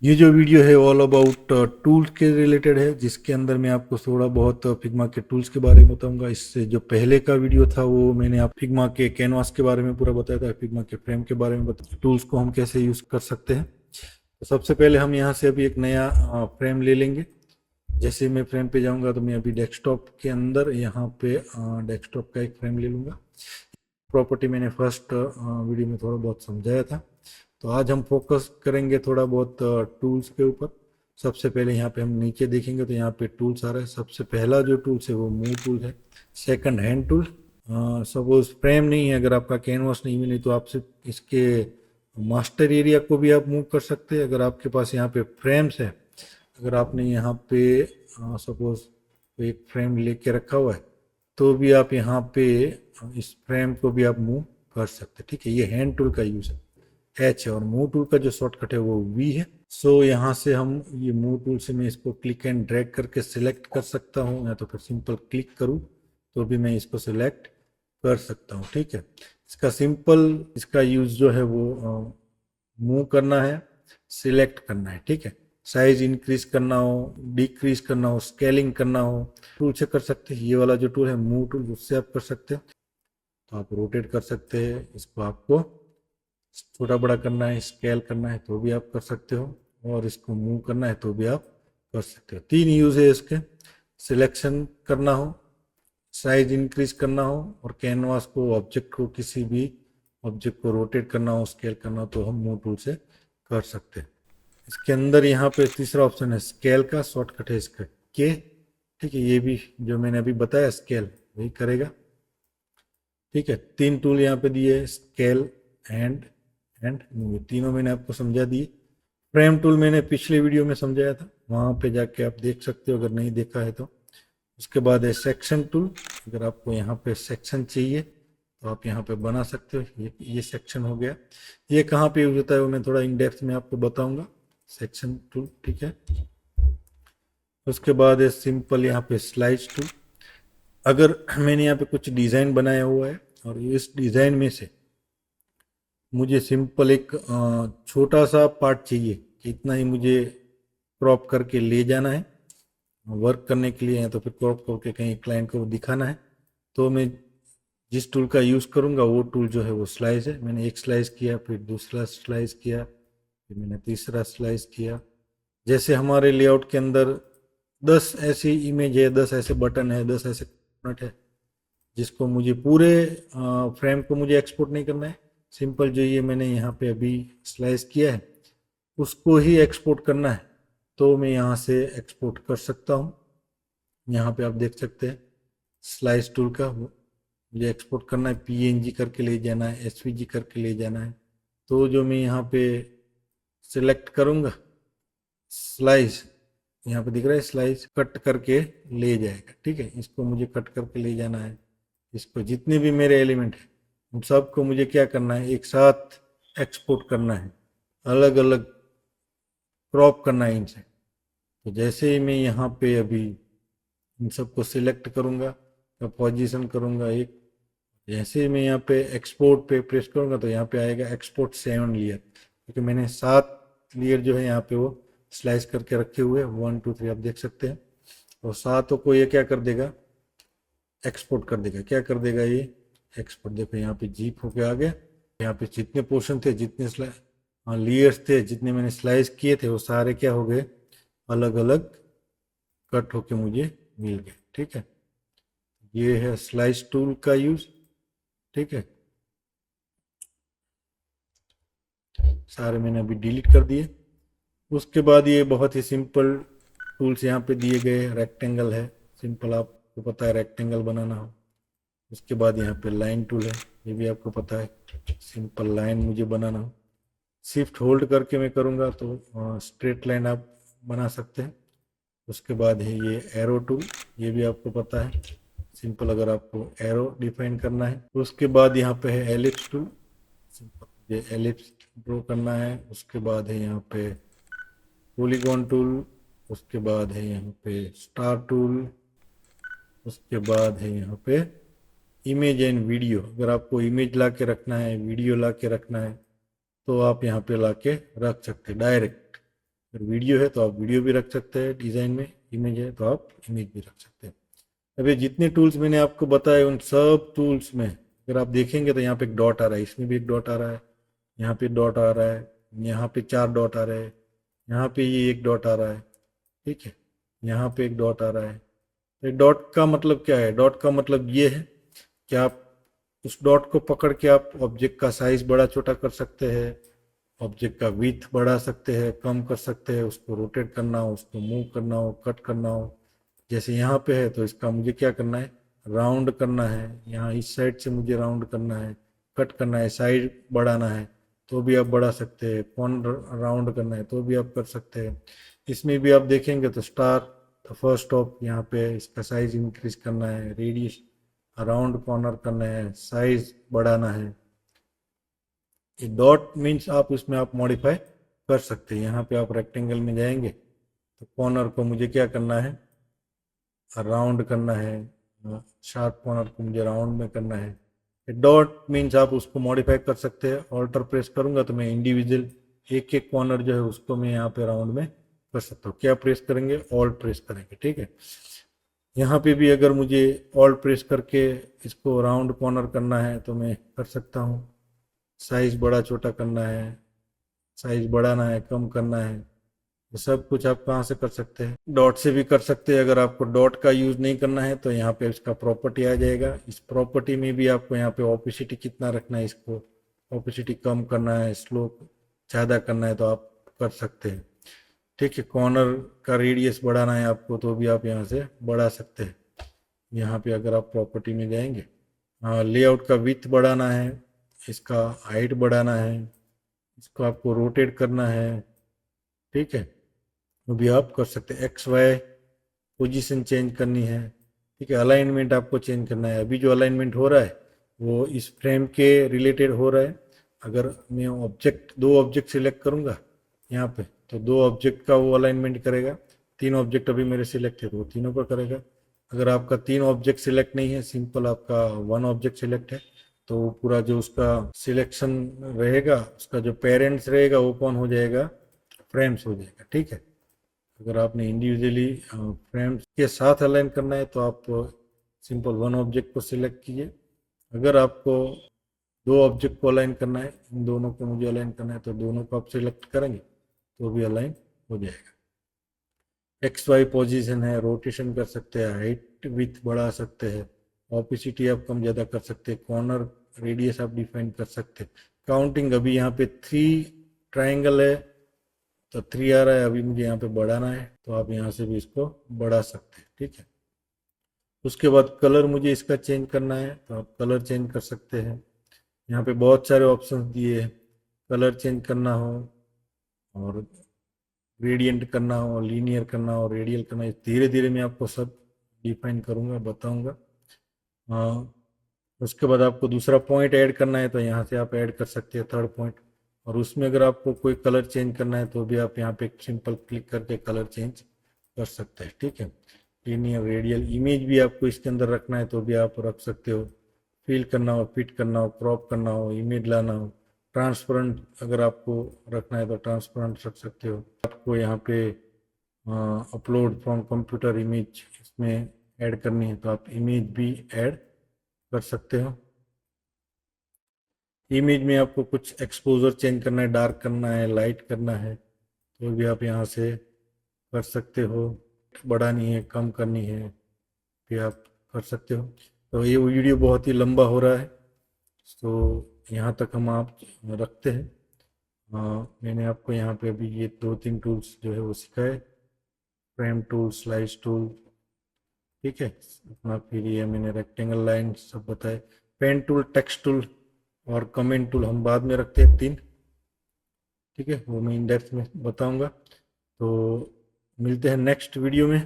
ये जो वीडियो है ऑल अबाउट टूल्स के रिलेटेड है, जिसके अंदर मैं आपको थोड़ा बहुत फिग्मा के टूल्स के बारे में बताऊंगा। इससे जो पहले का वीडियो था वो मैंने आप फिग्मा के कैनवास के बारे में पूरा बताया था, फिग्मा के फ्रेम के बारे में बताया, टूल्स को हम कैसे यूज कर सकते हैं। तो सबसे पहले हम यहाँ से अभी एक नया फ्रेम ले लेंगे। जैसे मैं फ्रेम पे जाऊंगा तो मैं अभी डेस्कटॉप के अंदर यहाँ पे डेस्कटॉप का एक फ्रेम ले लूंगा। प्रॉपर्टी मैंने फर्स्ट वीडियो में थोड़ा बहुत समझाया था। तो आज हम फोकस करेंगे थोड़ा बहुत टूल्स के ऊपर। सबसे पहले यहाँ पे हम नीचे देखेंगे तो यहाँ पे टूल्स आ रहा है। सबसे पहला जो टूल्स है वो मूव टूल है। Second hand tool, suppose frame नहीं है, अगर आपका कैनवास नहीं मिले तो आप सिर्फ इसके मास्टर एरिया को भी आप मूव कर सकते हैं। अगर आपके पास यहाँ पे फ्रेम्स है, अगर आपने यहाँ पे सपोज एक फ्रेम लेके रखा हुआ है तो भी आप यहाँ पे इस फ्रेम को भी आप मूव कर सकते हैं। ठीक है, ये हैंड टूल का यूज है, एच है, और मूव टूल का जो शॉर्टकट है वो वी है। सो यहाँ से हम ये मूव टूल से मैं इसको क्लिक एंड ड्रैग करके सिलेक्ट कर सकता हूँ, या तो फिर सिंपल क्लिक करूँ तो भी मैं इसको सिलेक्ट कर सकता हूँ। ठीक है, इसका सिंपल इसका यूज जो है वो मूव करना है, सिलेक्ट करना है। ठीक है, साइज इंक्रीज करना हो, डिक्रीज करना हो, स्केलिंग करना हो, टूल से कर सकते हैं। ये वाला जो टूल है मूव टूल, उससे आप कर सकते हैं। तो आप रोटेट कर सकते हैं इसको, आपको छोटा बड़ा करना है, स्केल करना है तो भी आप कर सकते हो, और इसको मूव करना है तो भी आप कर सकते हो। तीन यूज है इसके, सिलेक्शन करना हो, साइज इंक्रीज करना हो, और कैनवास को ऑब्जेक्ट को किसी भी ऑब्जेक्ट को रोटेट करना हो, स्केल करना हो तो हम मूव टूल से कर सकते हैं। इसके अंदर यहाँ पे तीसरा ऑप्शन है स्केल का, शॉर्टकट है इसका के। ठीक है, ये भी जो मैंने अभी बताया स्केल वही करेगा। ठीक है, तीन टूल यहाँ पे दिए, स्केल, एंड मूव, तीनों मैंने आपको समझा दिए। फ्रेम टूल मैंने पिछले वीडियो में समझाया था, वहाँ पे जाके आप देख सकते हो अगर नहीं देखा है तो। उसके बाद है सेक्शन टूल, अगर आपको यहाँ पे सेक्शन चाहिए तो आप यहाँ पे बना सकते हो। ये सेक्शन हो गया। ये कहाँ पे यूज होता है वो मैं थोड़ा इन डेप्थ में आपको बताऊंगा, सेक्शन टूल। ठीक है, उसके बाद है सिंपल यहाँ पे स्लाइस टूल। अगर मैंने यहाँ पे कुछ डिज़ाइन बनाया हुआ है और इस डिज़ाइन में से मुझे सिंपल एक छोटा सा पार्ट चाहिए कि इतना ही मुझे क्रॉप करके ले जाना है वर्क करने के लिए, या तो फिर क्रॉप करके कहीं क्लाइंट को दिखाना है, तो मैं जिस टूल का यूज़ करूँगा वो टूल जो है वो स्लाइस है। मैंने एक स्लाइस किया, फिर दूसरा स्लाइस किया, फिर मैंने तीसरा स्लाइस किया। जैसे हमारे लेआउट के अंदर 10 ऐसी इमेज है, 10 ऐसे बटन है, 10 ऐसे कंपोनेंट है, जिसको मुझे पूरे फ्रेम को मुझे एक्सपोर्ट नहीं करना है। सिंपल जो ये मैंने यहाँ पे अभी स्लाइस किया है उसको ही एक्सपोर्ट करना है, तो मैं यहाँ से एक्सपोर्ट कर सकता हूँ। यहाँ पे आप देख सकते हैं स्लाइस टूल का, मुझे एक्सपोर्ट करना है, पीएनजी करके ले जाना है, एसवीजी करके ले जाना है। तो जो मैं यहाँ पे सिलेक्ट करूँगा स्लाइस, यहाँ पे दिख रहा है स्लाइस, कट करके ले जाएगा। ठीक है, इसको मुझे कट करके ले जाना है। इसको जितने भी मेरे एलिमेंट हैं उन सबको मुझे क्या करना है, एक साथ एक्सपोर्ट करना है, अलग अलग क्रॉप करना है इनसे। तो जैसे ही मैं यहाँ पे अभी इन सबको सिलेक्ट करूँगा, पोजीशन करूँगा एक, जैसे ही मैं यहाँ पे एक्सपोर्ट पे प्रेस करूँगा तो यहाँ पे आएगा एक्सपोर्ट 7 लेयर, क्योंकि मैंने 7 लेयर जो है यहाँ पे वो स्लाइस करके रखे हुए 1 2 3 आप देख सकते हैं। और सातों को ये क्या कर देगा, एक्सपोर्ट कर देगा। क्या कर देगा ये एक्सपोर्ट, देखो यहाँ पे जीप होके आ गया। यहाँ पे जितने पोर्शन थे, जितने लेयर्स थे, जितने मैंने स्लाइस किए थे वो सारे क्या हो गए, अलग अलग कट होके मुझे मिल गए। ठीक है, ये है स्लाइस टूल का यूज। ठीक है, सारे मैंने अभी डिलीट कर दिए। उसके बाद ये बहुत ही सिंपल टूल्स यहाँ पे दिए गए, रेक्टेंगल है, सिंपल आपको पता है रेक्टेंगल बनाना हो। उसके बाद यहाँ पे लाइन टूल है, ये भी आपको पता है, सिंपल लाइन मुझे बनाना हो, शिफ्ट होल्ड करके मैं करूँगा तो स्ट्रेट लाइन आप बना सकते हैं। उसके बाद है ये एरो टूल, ये भी आपको पता है, सिंपल अगर आपको एरो डिफाइन करना है। उसके बाद यहाँ पे है एलिप्स टूल, सिंपल ये एलिप्स ड्रॉ करना है। उसके बाद है यहाँ पे पॉलीगॉन टूल। उसके बाद है यहाँ पे स्टार टूल। उसके बाद है यहाँ पे इमेज एंड वीडियो, अगर आपको इमेज ला के रखना है, वीडियो ला के रखना है तो आप यहाँ पे ला के रख सकते हैं डायरेक्ट। अगर वीडियो है तो आप वीडियो भी रख सकते हैं डिज़ाइन में, इमेज है तो आप इमेज भी रख सकते हैं। अभी जितने टूल्स मैंने आपको बताए उन सब टूल्स में अगर आप देखेंगे तो यहाँ पे एक डॉट आ रहा है, इसमें भी एक डॉट आ रहा है, यहाँ पे डॉट आ रहा है, यहाँ पे 4 डॉट आ रहे हैं, यहाँ पे ये एक डॉट आ रहा है, ठीक है, यहाँ पे एक डॉट आ रहा है। तो डॉट का मतलब क्या है? डॉट का मतलब ये है कि आप उस डॉट को पकड़ के आप ऑब्जेक्ट का साइज बड़ा छोटा कर सकते हैं, ऑब्जेक्ट का विड्थ बढ़ा सकते हैं, कम कर सकते हैं, उसको रोटेट करना हो, उसको मूव करना हो, कट करना हो। जैसे यहाँ पे है तो इसका मुझे क्या करना है, राउंड करना है, यहाँ इस साइड से मुझे राउंड करना है, कट करना है, साइड बढ़ाना है तो भी आप बढ़ा सकते हैं, कॉर्नर राउंड करना है तो भी आप कर सकते हैं। इसमें भी आप देखेंगे तो स्टार तो फर्स्ट ऑफ यहाँ पे इसका साइज इंक्रीज करना है, रेडियस राउंड कॉर्नर करना है, साइज बढ़ाना है। ये डॉट मीन्स आप इसमें आप मॉडिफाई कर सकते हैं। यहाँ पे आप रेक्टेंगल में जाएंगे तो कॉर्नर को मुझे क्या करना है, राउंड करना है, शार्प कॉर्नर को मुझे राउंड में करना है। डॉट मीन्स आप उसको मॉडिफाई कर सकते हैं। ऑल्टर प्रेस करूंगा तो मैं इंडिविजुअल एक एक कॉर्नर जो है उसको मैं यहाँ पे राउंड में कर सकता हूँ। क्या प्रेस करेंगे? ऑल्ट प्रेस करेंगे, ठीक है। यहाँ पे भी अगर मुझे ऑल्ट प्रेस करके इसको राउंड कॉर्नर करना है तो मैं कर सकता हूँ। साइज बड़ा छोटा करना है, साइज बढ़ाना है, कम करना है, ये सब कुछ आप कहाँ से कर सकते हैं? डॉट से भी कर सकते हैं। अगर आपको डॉट का यूज नहीं करना है तो यहाँ पे इसका प्रॉपर्टी आ जाएगा। इस प्रॉपर्टी में भी आपको यहाँ पे ऑपेसिटी कितना रखना है, इसको ऑपेसिटी कम करना है, स्लोप ज़्यादा करना है तो आप कर सकते हैं, ठीक है। कॉर्नर का रेडियस बढ़ाना है आपको तो भी आप यहाँ से बढ़ा सकते हैं। यहाँ पे अगर आप प्रॉपर्टी में जाएंगे, हाँ, लेआउट का विड्थ बढ़ाना है, इसका हाइट बढ़ाना है, इसको आपको रोटेट करना है, ठीक है, वो भी आप कर सकते हैं। एक्स वाई पोजीशन चेंज करनी है, ठीक है। अलाइनमेंट आपको चेंज करना है। अभी जो अलाइनमेंट हो रहा है वो इस फ्रेम के रिलेटेड हो रहा है। अगर मैं दो ऑब्जेक्ट सिलेक्ट करूंगा यहाँ पे तो दो ऑब्जेक्ट का वो अलाइनमेंट करेगा। 3 ऑब्जेक्ट अभी मेरे सिलेक्ट है तो वो तीनों का करेगा। अगर आपका 3 ऑब्जेक्ट सिलेक्ट नहीं है, सिंपल आपका 1 ऑब्जेक्ट सिलेक्ट है, तो वो पूरा जो उसका सिलेक्शन रहेगा, उसका जो पेरेंट्स रहेगा वो कौन हो जाएगा? फ्रेम्स हो जाएगा, ठीक है। अगर आपने इंडिविजुअली फ्रेम्स के साथ अलाइन करना है तो आप सिंपल 1 ऑब्जेक्ट को सिलेक्ट कीजिए। अगर आपको 2 ऑब्जेक्ट को अलाइन करना है, इन दोनों को मुझे अलाइन करना है तो दोनों को आप सिलेक्ट करेंगे तो भी अलाइन हो जाएगा। एक्स वाई पोजीशन है, रोटेशन कर सकते हैं, हाइट विड्थ बढ़ा सकते हैं, ऑपेसिटी आप कम ज़्यादा कर सकते हैं, कॉर्नर रेडियस आप डिफाइन कर सकते हैं। काउंटिंग अभी यहाँ पे 3 ट्राइंगल है तो 3 आ रहा है, अभी मुझे यहाँ पे बढ़ाना है तो आप यहाँ से भी इसको बढ़ा सकते हैं, ठीक है। उसके बाद कलर मुझे इसका चेंज करना है तो आप कलर चेंज कर सकते हैं। यहाँ पे बहुत सारे ऑप्शन दिए हैं, कलर चेंज करना हो और ग्रेडियंट करना हो, लीनियर करना हो, रेडियल करना हो, धीरे धीरे मैं आपको सब डिफाइन करूँगा, बताऊँगा। हाँ, उसके बाद आपको दूसरा पॉइंट ऐड करना है तो यहाँ से आप ऐड कर सकते हैं, थर्ड पॉइंट। और उसमें अगर आपको कोई कलर चेंज करना है तो भी आप यहाँ पे सिंपल क्लिक करके कलर चेंज कर सकते हैं, ठीक है। लीनियर, रेडियल, इमेज भी आपको इसके अंदर रखना है तो भी आप रख सकते हो। फिल करना हो, फिट करना हो, क्रॉप करना हो, इमेज लाना हो, ट्रांसपेरेंट अगर आपको रखना है तो ट्रांसपेरेंट रख सकते हो। आपको यहाँ पे अपलोड फ्रॉम कंप्यूटर इमेज इसमें ऐड करनी है तो आप इमेज भी ऐड कर सकते हो। इमेज में आपको कुछ एक्सपोजर चेंज करना है, डार्क करना है, लाइट करना है तो भी आप यहाँ से कर सकते हो। बढ़ानी है, कम करनी है भी आप कर सकते हो। तो ये वीडियो बहुत ही लंबा हो रहा है तो यहाँ तक हम आप रखते हैं। मैंने आपको यहाँ पे अभी ये 2-3 टूल्स जो है वो सिखाए, फ्रेम टूल, स्लाइस टूल, ठीक है। अपना फिर ये मैंने रेक्टेंगल लाइन सब बताए। पेन टूल, टेक्स्ट टूल और कमेंट टूल हम बाद में रखते हैं 3, ठीक है, वो मैं इन डेप्थ में बताऊंगा। तो मिलते हैं नेक्स्ट वीडियो में।